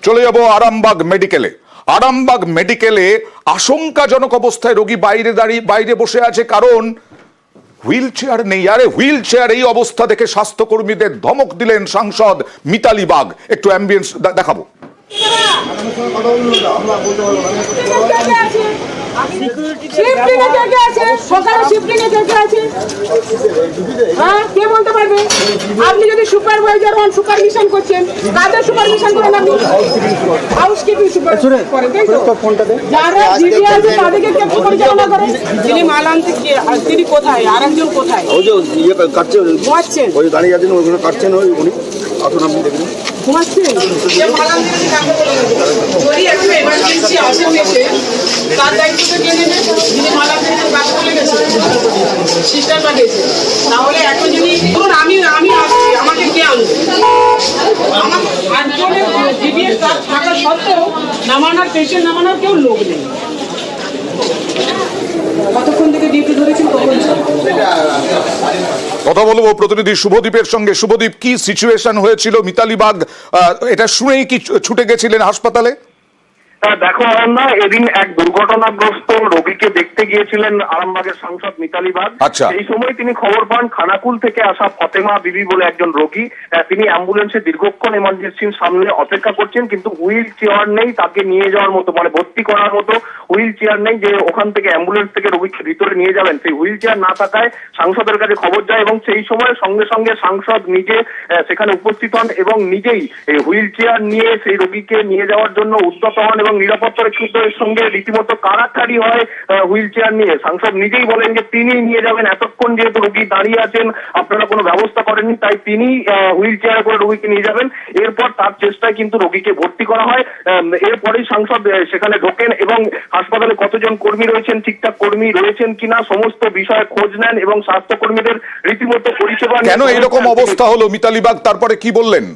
চলে যাব আরামবাগ মেডিকেলে। আরামবাগ মেডিকেলে আশঙ্কাজনক অবস্থায় রোগী বাইরে বসে আছে, কারণ হুইল চেয়ার নেই। আরে হুইল চেয়ার, এই অবস্থা দেখে স্বাস্থ্যকর্মীদের ধমক দিলেন সাংসদ মিতালি বাগ। একটু অ্যাম্বিয়েন্স দেখাবো। আপনি যদি সুপারভাইজার হন, সুপারভিশন করছেন, কাদের সুপারভিশন করেন? আপনি হাউসকিপিং সুপারভিশন করেন, তাই তো? যারা জিডি আছে তাদেরকে কে পরিচালনা করেন? যিনি মাল আনতে গিয়ে তিনি কোথায়, আরেকজন কোথায়? ওই যে ইয়ে কাটছে, ঘুমাচ্ছেন, ওই দাঁড়িয়ে আছেন, ওইগুলো কাটছেন, ওই উনি আসুন, আপনি দেখুন ঘুমাচ্ছেন। যে মাল আনতে গিয়ে কাকে বলেন? যদি একটা এমার্জেন্সি আসে এসে তার দায়িত্বটা কে নেবে? যিনি মাল আনতে গিয়ে কাকে বলে গেছে, সিস্টার পাঠিয়েছে। তাহলে এখন যদি ধরুন আমি আসছি, আমাকে কে আনবে? আমার আটজনের জিডিএস কার্ড থাকা সত্ত্বেও নামানোর, পেশেন্ট নামানোর কেউ লোক নেই। কতক্ষণ থেকে ডিউটি ধরেছেন? কথা বলবো প্রতিনিধি শুভদীপের সঙ্গে। শুভদীপ, কি সিচুয়েশন হয়েছিল? মিতালি বাগ এটা শুনেই কি ছুটে গেছিলেন হাসপাতালে? দেখো অরণ্যা, এদিন এক দুর্ঘটনাগ্রস্ত রোগীকে দেখতে গিয়েছিলেন আরামবাগের সাংসদ মিতালি বাগ। আচ্ছা। এই সময় তিনি খবর পান খানাকুল থেকে আসা ফতেমা বিবি বলে একজন রোগী। তিনি অ্যাম্বুলেন্সে দীর্ঘক্ষণ এমার্জেন্সির সামনে অপেক্ষা করছেন, কিন্তু হুইল চেয়ার নেই তাকে নিয়ে যাওয়ার মতো, মানে ভর্তি করার মতো হুইল চেয়ার নেই যে ওখান থেকে অ্যাম্বুলেন্স থেকে রোগীকে ভিতরে নিয়ে যাবেন। সেই হুইল চেয়ার না থাকায় সাংসদের কাছে খবর যায় এবং সেই সময় সঙ্গে সঙ্গে সাংসদ নিজে সেখানে উপস্থিত হন এবং নিজেই এই হুইল চেয়ার নিয়ে সেই রোগীকে নিয়ে যাওয়ার জন্য উদ্যত হন এবং নিরাপত্তা রক্ষীদের সঙ্গে রীতিমতো কাড়াকাড়ি হয় হুইল চেয়ার নিয়ে। সাংসদ নিজেই বলেন যে তিনি নিয়ে যাবেন, এতক্ষণ যেহেতু রোগী দাঁড়িয়ে আছেন আপনারা কোনো ব্যবস্থা করেননি, তাই তিনি হুইল চেয়ারে করে রোগীকে নিয়ে যাবেন। এরপর তার চেষ্টায় কিন্তু রোগীকে ভর্তি করা হয়। এরপরেই সাংসদ সেখানে ঢোকেন এবং হাসপাতালে কতজন কর্মী রয়েছেন, ঠিকঠাক কর্মী রয়েছেন কিনা সমস্ত বিষয়ে খোঁজ নেন এবং স্বাস্থ্যকর্মীদের রীতিমতো পরিষেবা। কেন এরকম অবস্থা হলো মিতালি বাগ, তারপরে কি বললেন?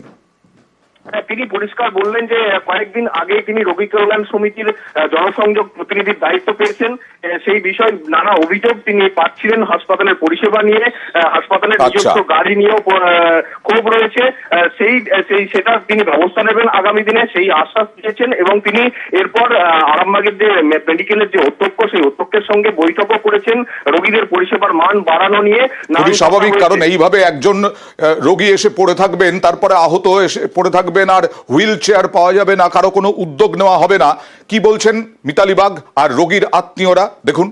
তিনি পরিষ্কার বললেন যে কয়েকদিন আগে তিনি রোগী কল্যাণ সমিতির জনসংযোগ প্রতিনিধির দায়িত্ব পেয়েছেন। সেই বিষয়ে নানা অভিযোগ তিনি পাচ্ছিলেন হাসপাতালের পরিষেবা নিয়ে, হাসপাতালের নিজস্ব গাড়ি নিয়েও ক্ষোভ রয়েছে। সেটা তিনি ব্যবস্থা নেবেন আগামী দিনে, সেই আশ্বাস দিয়েছেন এবং তিনি এরপর আরামবাগের যে মেডিকেলের যে অধ্যক্ষ, সেই অধ্যক্ষের সঙ্গে বৈঠকও করেছেন রোগীদের পরিষেবার মান বাড়ানো নিয়ে। খুবই স্বাভাবিক, কারণ এইভাবে একজন রোগী এসে পড়ে থাকবেন, তারপরে আহত এসে পড়ে থাকবেন, আর হুইল চেয়ার পাওয়া যাবে না, কারো কোনো উদ্যোগ নেওয়া হবে না। কি বলছেন মিতালি বাগ আর রোগীর আত্মীয়রা, দেখুন।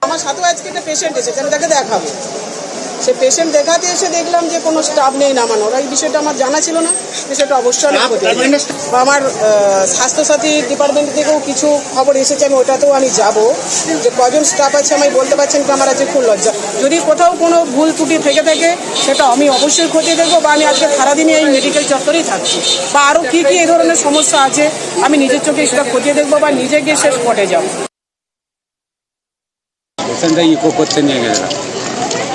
আমার সাথে আজকে একটা পেশেন্ট এসেছে, আমি তাকে দেখাবো। সে পেশেন্ট দেখাতে এসে দেখলাম যে কোনো স্টাফ নেই নামানোর। এই বিষয়টা আমার জানা ছিল না, বিষয়টা অবশ্যই আমার স্বাস্থ্যসাথী ডিপার্টমেন্ট থেকেও কিছু খবর এসেছে, আমি ওটাতেও আমি যাবো যে কজন স্টাফ আছে আমি বলতে পারছেন কি, আমার আছে খুব লজ্জা। যদি কোথাও কোনো ভুল ত্রুটি থেকে থাকে সেটা আমি অবশ্যই খতিয়ে দেখবো, বা আমি আজকে সারাদিনই এই মেডিকেল চত্বরেই থাকছি, বা আরও কী কী এই ধরনের সমস্যা আছে আমি নিজের চোখে সেটা খতিয়ে দেখবো বা নিজে গিয়ে সে স্পটে যাবো। করতে নিয়ে গেলাম,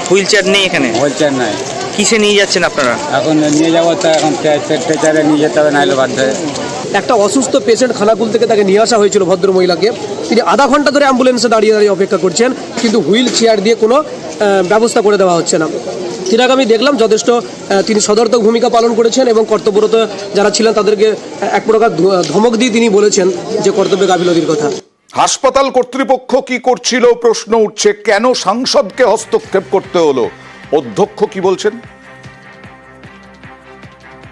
হুইল চেয়ার নেই এখানে? হুইল চেয়ার নাই। কিসে নিয়ে যাচ্ছেন আপনারা? এখন নিয়ে যাবো তো, এখন স্ট্রেচারে নিয়ে যেতে হবে, নাইলে বাধ্য। একটা অসুস্থ পেশেন্ট খানাকুল থেকে তাকে নিয়ে আসা হয়েছিল ভদ্র মহিলাকে। তিনি আধা ঘন্টা ধরে অ্যাম্বুলেন্সে দাঁড়িয়ে অপেক্ষা করছেন, কিন্তু হুইল চেয়ার দিয়ে কোনো ব্যবস্থা করে দেওয়া হচ্ছে না। এর আগে আমি দেখলাম যথেষ্ট তিনি সদর্থক ভূমিকা পালন করেছেন এবং কর্তব্যরত যারা ছিলেন তাদেরকে এক প্রকার ধমক দিয়ে তিনি বলেছেন যে কর্তব্যে গাফিলতির কথা। হাসপাতাল কর্তৃপক্ষ কি করছিল প্রশ্ন উঠছে, কেন সাংসদকে হস্তক্ষেপ করতে হলো? অধ্যক্ষ কি বলছেন?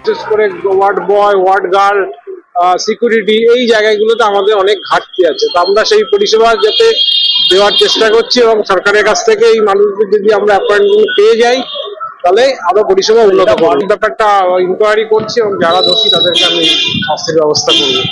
বিশেষ করে ward boy, ward girl, security, এই জায়গাগুলোতে আমাদের অনেক ঘাটতি আছে। তো আমরা সেই পরিষেবা যাতে দেওয়ার চেষ্টা করছি এবং সরকারের কাছ থেকে এই মানুষদের যদি আমরা অ্যাপয়েন্টমেন্ট পেয়ে যাই তাহলে আরো পরিষেবা উন্নত করব। ব্যাপারটা ইনকোয়ারি করছি এবং যারা দোষী তাদেরকে আমি শাস্তির ব্যবস্থা করবো।